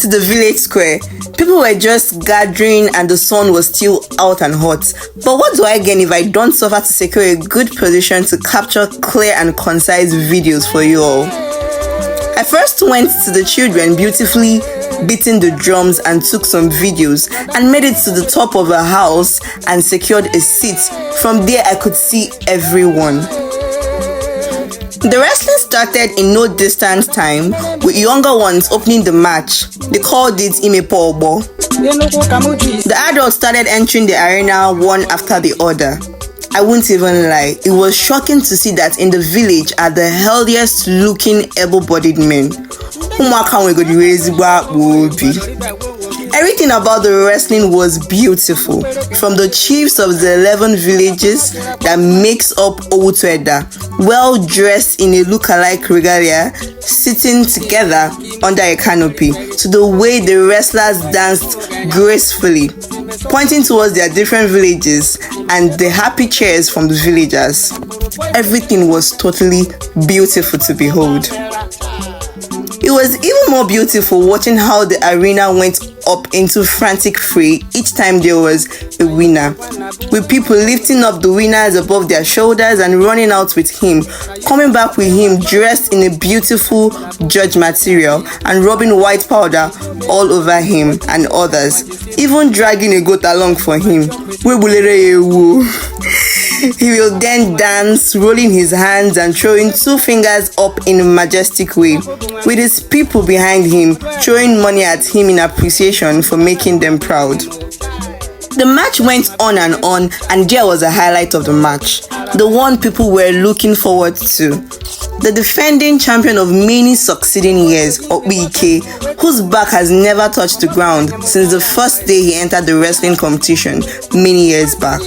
to the village square. People were just gathering and the sun was still out and hot. But what do I gain if I don't suffer to secure a good position to capture clear and concise videos for you all? I first went to the children beautifully beating the drums and took some videos and made it to the top of a house and secured a seat. From there I could see everyone. The wrestling started in no distant time, with younger ones opening the match. They called it Imepo Obo. The adults started entering the arena one after the other. I won't even lie, it was shocking to see that in the village are the healthiest looking able-bodied men. Everything about the wrestling was beautiful, from the chiefs of the 11 villages that makes up Edda, well dressed in a look-alike regalia, sitting together under a canopy, to the way the wrestlers danced gracefully, pointing towards their different villages and the happy cheers from the villagers. Everything was totally beautiful to behold. It was even more beautiful watching how the arena went up into frantic fray each time there was a winner, with people lifting up the winners above their shoulders and running out with him, coming back with him dressed in a beautiful judge material and rubbing white powder all over him and others, even dragging a goat along for him. He will then dance, rolling his hands and throwing two fingers up in a majestic way, with his people behind him throwing money at him in appreciation for making them proud. The match went on, and there was a highlight of the match, the one people were looking forward to. The defending champion of many succeeding years, Okpike, whose back has never touched the ground since the first day he entered the wrestling competition many years back.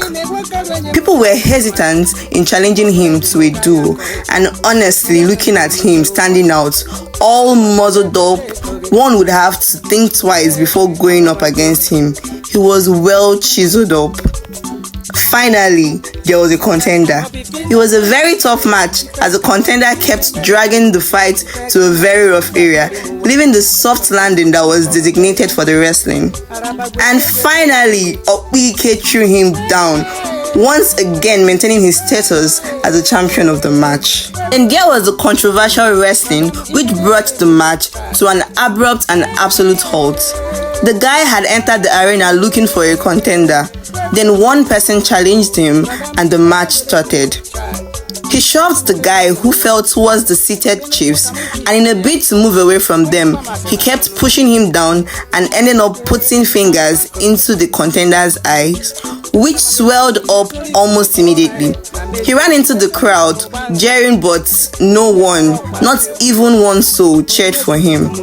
People were hesitant in challenging him to a duel, and honestly, looking at him standing out, all muzzled up, one would have to think twice before going up against him. He was well chiseled up. Finally, there was a contender. It was a very tough match as the contender kept dragging the fight to a very rough area, leaving the soft landing that was designated for the wrestling. And finally, Okpike threw him down, once again maintaining his status as the champion of the match. And there was the controversial wrestling, which brought the match to an abrupt and absolute halt. The guy had entered the arena looking for a contender. Then one person challenged him and the match started. He shoved the guy who fell towards the seated chiefs, and in a bid to move away from them, he kept pushing him down and ended up putting fingers into the contender's eyes, which swelled up almost immediately. He ran into the crowd, jeering, but no one, not even one soul, cheered for him.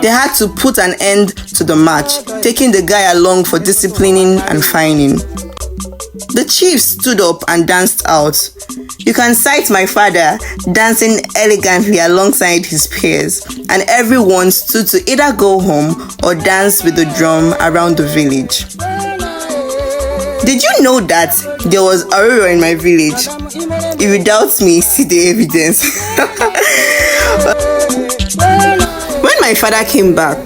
They had to put an end to the match, taking the guy along for disciplining and fining. The chief stood up and danced out. You can sight my father dancing elegantly alongside his peers, and everyone stood to either go home or dance with the drum around the village. Did you know that there was Aurora in my village? If you doubt me, see the evidence. When my father came back,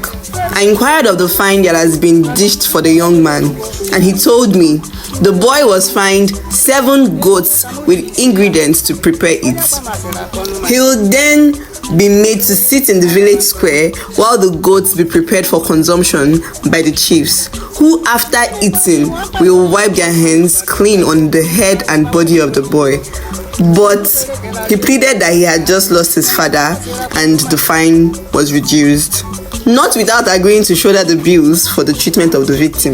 I inquired of the fine that has been dished for the young man, and he told me the boy was fined 7 goats with ingredients to prepare it. He will then be made to sit in the village square while the goats be prepared for consumption by the chiefs, who after eating will wipe their hands clean on the head and body of the boy. But he pleaded that he had just lost his father and the fine was reduced, not without agreeing to shoulder the bills for the treatment of the victim.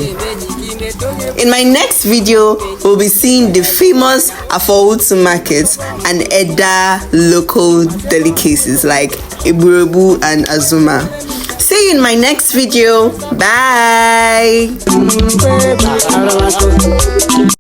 In my next video, we'll be seeing the famous Afoutu markets and Edda local delicacies like Eburebu and Azuma. See you in my next video. Bye!